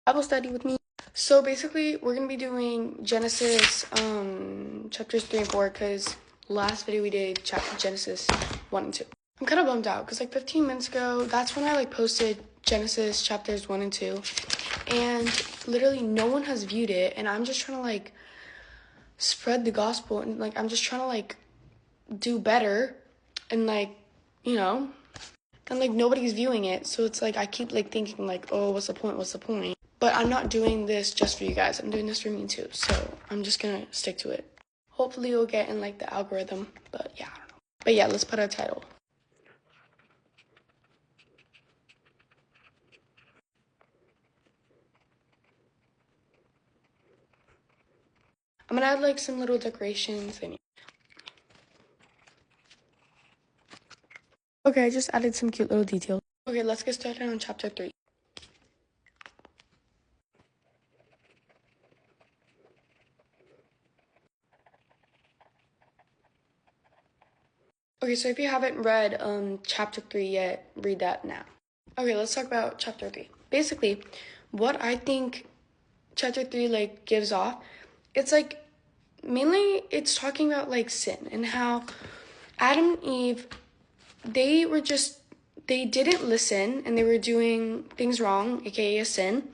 Bible study with me. So basically, we're going to be doing Genesis chapters 3 and 4 because last video we did Genesis 1 and 2. I'm kind of bummed out because like 15 minutes ago, that's when I posted Genesis chapters 1 and 2. And literally no one has viewed it, and I'm just trying to spread the gospel, and I'm just trying to do better, and and nobody's viewing it. So it's I keep thinking oh, what's the point? But I'm not doing this just for you guys. I'm doing this for me too. So I'm just gonna stick to it. Hopefully you'll get in the algorithm. But yeah, I don't know. But yeah, let's put a title. I'm gonna add some little decorations and okay, I just added some cute little details. Okay, let's get started on chapter 3. Okay, so if you haven't read chapter 3 yet, read that now. Okay, let's talk about chapter 3. Basically, what I think chapter 3 gives off, it's mainly it's talking about sin and how Adam and Eve, they didn't listen and they were doing things wrong, aka a sin,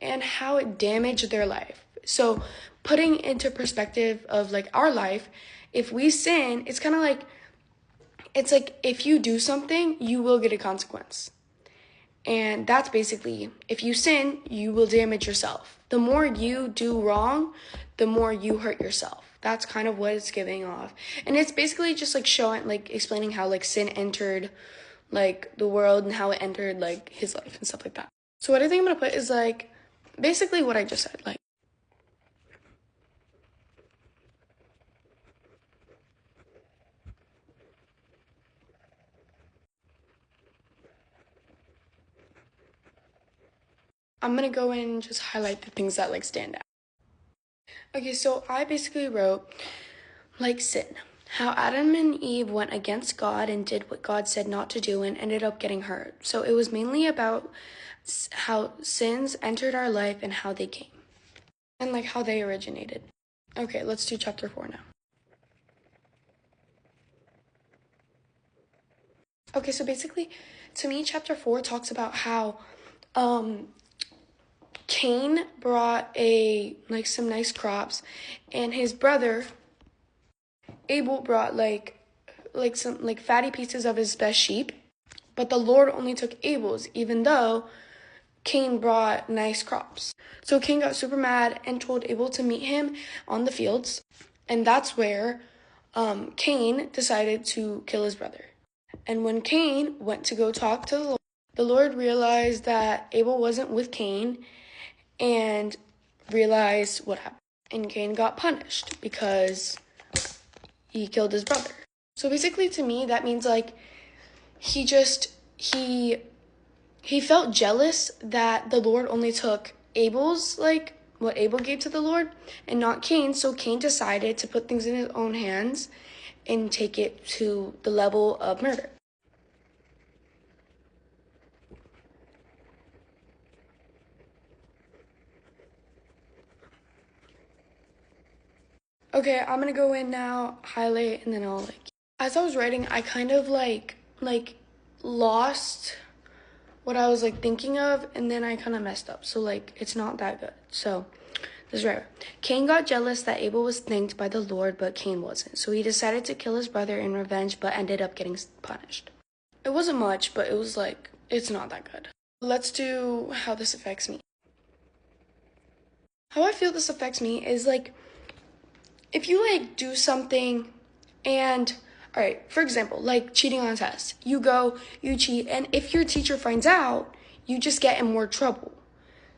and how it damaged their life. So putting into perspective of our life, if we sin, it's kind of it's if you do something, you will get a consequence. And that's basically, if you sin, you will damage yourself. The more you do wrong, the more you hurt yourself. That's kind of what it's giving off. And it's basically just showing, explaining how sin entered the world and how it entered his life and stuff like that. So what I think I'm gonna put is basically what I just said. I'm gonna go in and just highlight the things that stand out. Okay, so I basically wrote sin. How Adam and Eve went against God and did what God said not to do and ended up getting hurt. So it was mainly about how sins entered our life and how they came. And how they originated. Okay, let's do chapter 4 now. Okay, so basically, to me, chapter 4 talks about how Cain brought some nice crops, and his brother Abel brought some fatty pieces of his best sheep, but the Lord only took Abel's, even though Cain brought nice crops. So Cain got super mad and told Abel to meet him on the fields, and that's where Cain decided to kill his brother. And when Cain went to go talk to the Lord realized that Abel wasn't with Cain and realized what happened. And Cain got punished because he killed his brother. So basically, to me, that means he felt jealous that the Lord only took Abel's, what Abel gave to the Lord, and not Cain. So Cain decided to put things in his own hands and take it to the level of murder. Okay, I'm gonna go in now, highlight, and then I'll as I was writing, I kind of lost what I was thinking of, and then I kind of messed up. So it's not that good. So this is right. Cain got jealous that Abel was thanked by the Lord, but Cain wasn't. So he decided to kill his brother in revenge, but ended up getting punished. It wasn't much, but it was it's not that good. Let's do how this affects me. How I feel this affects me is if you do something and all right, for example, cheating on a test. You go, you cheat, and if your teacher finds out, you just get in more trouble.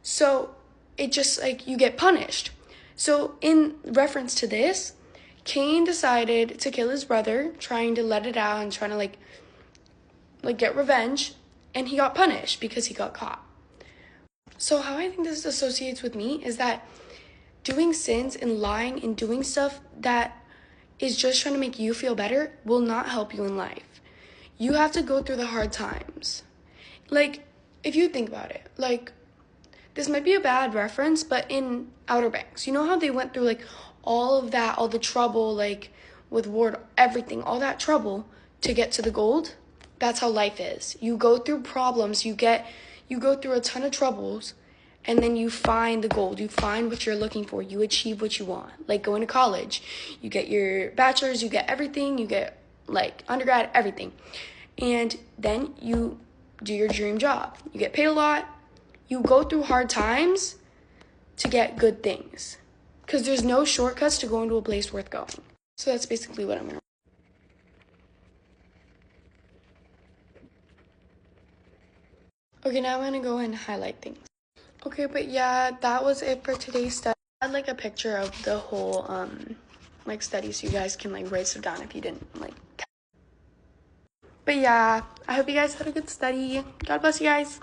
So it just you get punished. So in reference to this, Cain decided to kill his brother, trying to let it out and trying to get revenge, and he got punished because he got caught. So how I think this associates with me is that doing sins and lying and doing stuff that is just trying to make you feel better will not help you in life. You have to go through the hard times. If you think about it, this might be a bad reference, but in Outer Banks, you know how they went through like all of that, all the trouble, like with Ward, everything, all that trouble to get to the gold? That's how life is. You go through problems, you go through a ton of troubles, and then you find the gold. You find what you're looking for. You achieve what you want. Like going to college, you get your bachelor's, you get everything, you get like undergrad, everything. And then you do your dream job. You get paid a lot. You go through hard times to get good things. Because there's no shortcuts to going to a place worth going. So that's basically what I'm going to. Okay, now I'm going to go and highlight things. Okay, but yeah, that was it for today's study. I had like a picture of the whole like study so you guys can like write stuff down if you didn't like. But yeah, I hope you guys had a good study. God bless you guys.